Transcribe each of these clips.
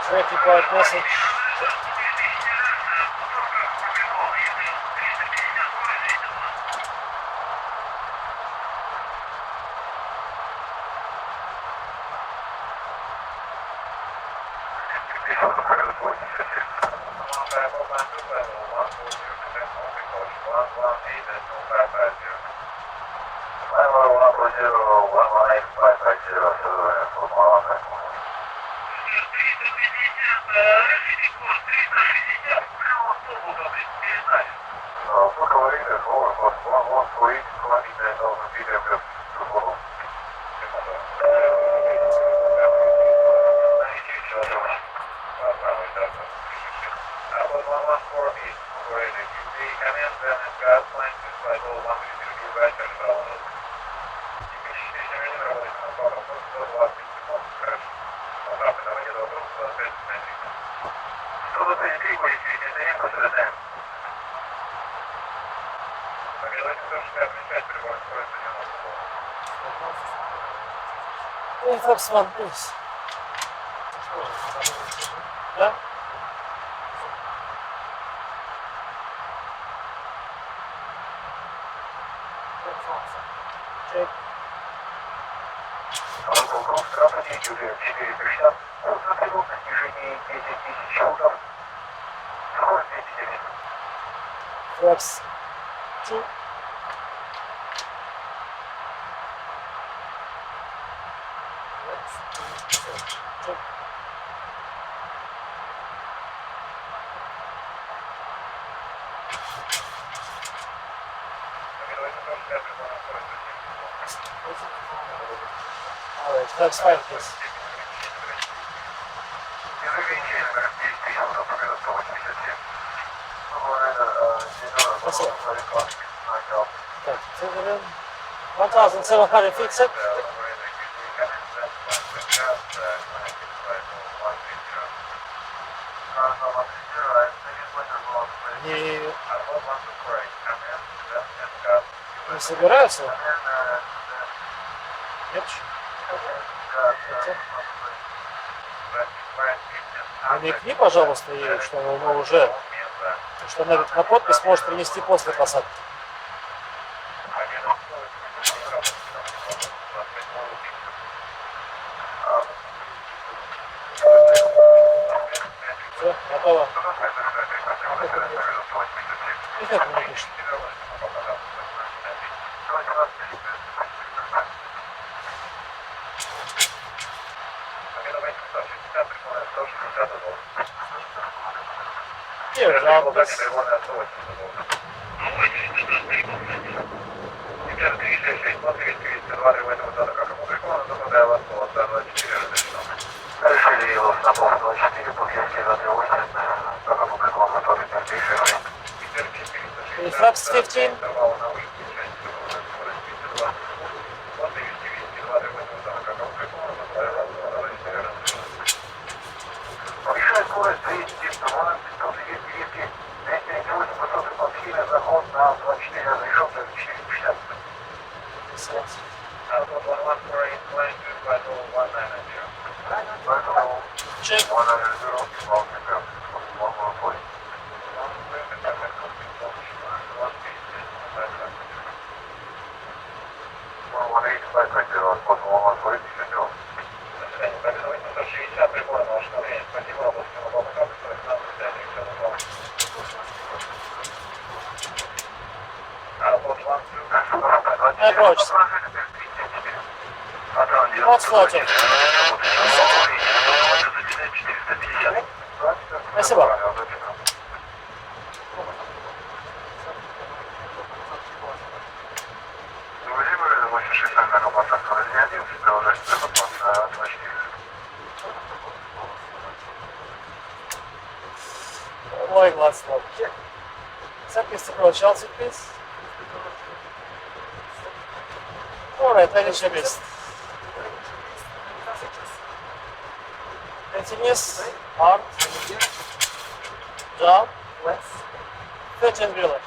Traffic light message. Fox One Plus. Да? Чек. Здравствуйте, Юлия 450. Установил на снижении 10 тысяч футов. Скорость 270. Fox 2. Чек. Alright, that's fine, please. Спасибо. Так, цифры. 1700 feet set. Не собираются? Нет? Намекни, пожалуйста, ей, что мы уже, что она на подпись может принести после посадки. Все, готово. И как мне пишет? Here, John, please. Решили его на пол 24, подвести радиоосень, как опубликован на тот интерфейсе. Fox 15. Большая скорость 212, тут есть двигатель 208, высоты подхилия, заход на 24, разрешен 450. Check. Approach. What's floating? Спасибо. Ой, глаз слаб. Запись approach altitude, please. Alright, I reach your best. Continuous, hard, down, 13 griller.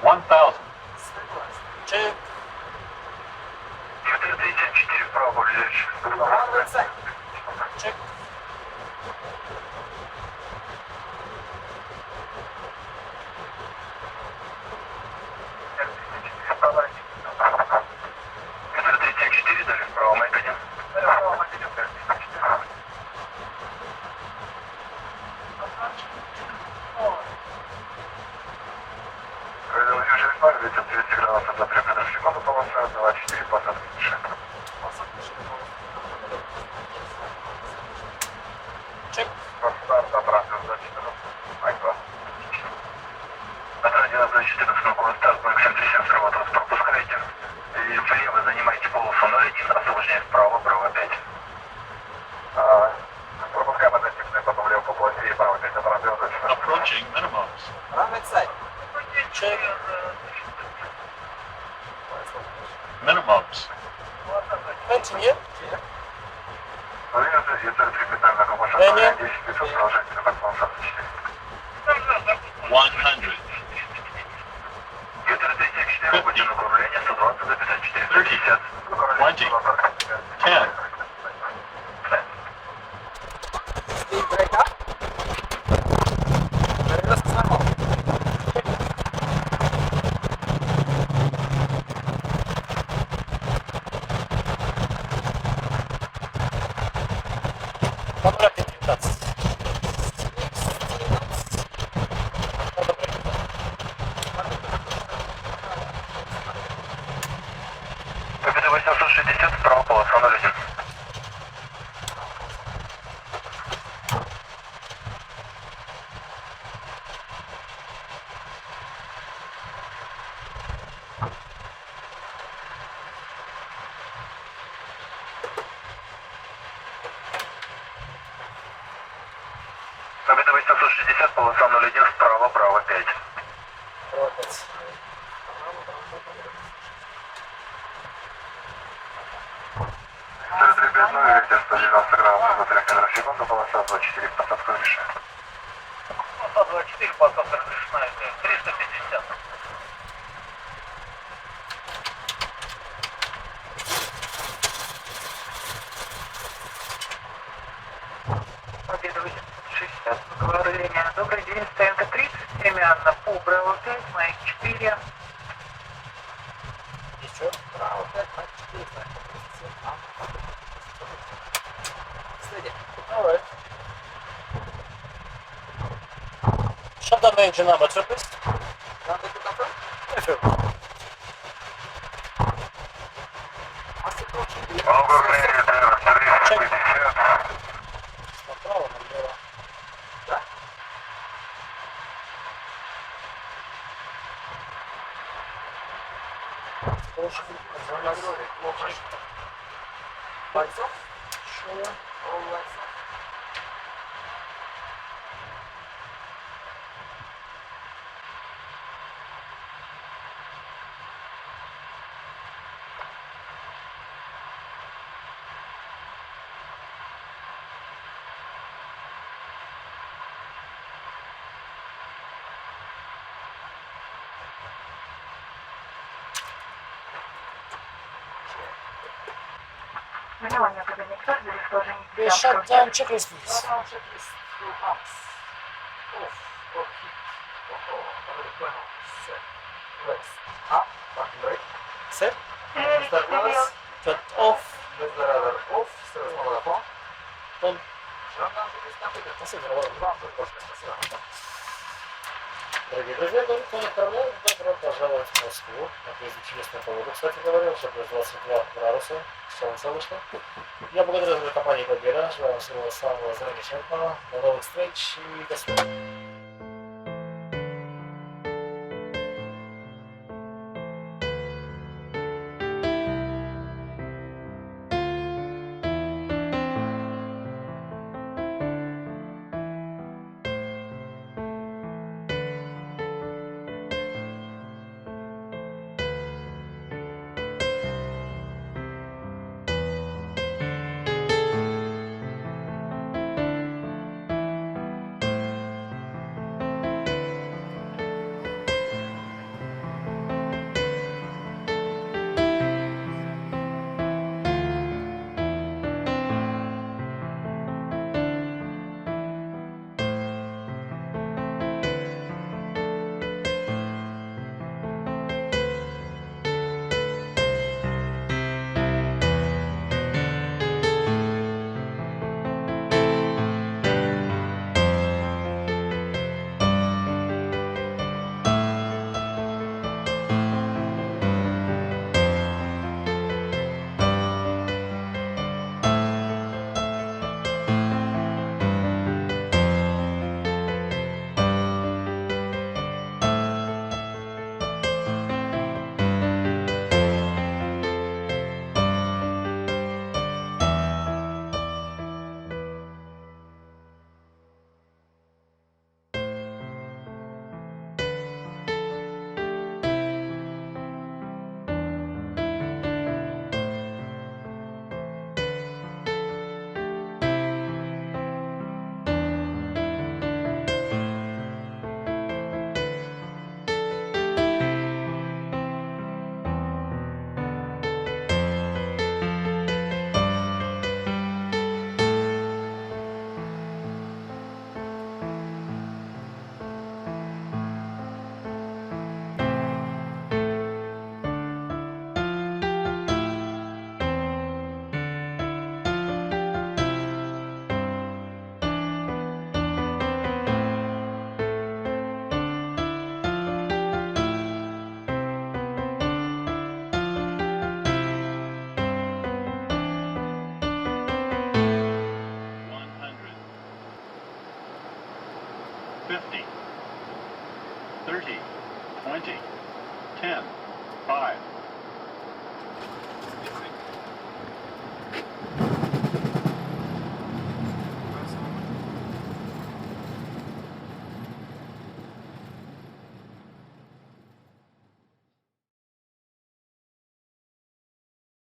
1000. Чек. 434 вправо, ближайший. Чек. Метр 34, дали вправо, Майк 1. Вправо, Майк 1, 34. Когда вы уже испали, ветер 200 градусов за 3 метра в секунду, полоса 24, посадка тише. Чек. Старт, обратно за 14. Майк 2. От 11 на курс старт, Майк 77 сработал, пропускайте. И влево занимайте полосу 0,1, освобождение вправо, право 5. Пропускаем однотипные, потом влево по полосе и право 5, обратно за 14. Approaching minimums. Чек. Minimums. Continue. Время за ветер 3 питания на компашах, Дэнни. 10 500, продолжайте, телефон 4. 100. Ветер 34, будем управление, 120 до 54, 50. 20. 10. Speed break up. Reverse normal. Поправьте 19. Победа 860, вправо полоса 01. Победа 860, полоса 01, вправо, право 5. Молодец. Ветер 350, ветер 190 градусов за 3 метра в секунду, полоса 24, посадку разрешаю. Полоса 24, посадка разрешена, 350. Победа 860, управление. Добрый день, стоянка 30, стремянно по Браво 5, Майк 4. Еще. Право 5, Майк 4. Steady. Alright. Shut down the engine number, two, please. Number to confirm. Affirm. Master approaching. Огурный ветер 350. Направо, налево. Да. Очень Lights off. Sure. All lights off. Внимание, кабинет каждый расположение. Please shut down checklist, please. Shutdown checklist. Full ups. Off. Or hit. Already pointed. Set. Rest. Up. Parking brake. Set. Start levels. Shut off. Left radar off. Сразу молоко. On. Shutdown checklist completed. Спасибо, ладно. Вам тут тоже спасибо. Дорогие друзья, далеко не отправляем. Добро пожаловать в Москву. Ответить чудесную погоду, кстати говоря, уже плюс 22 градуса. Солнце вышло. Я благодарю за компанию Победа. Желаю вам всего самого замечательного. До новых встреч и до свидания.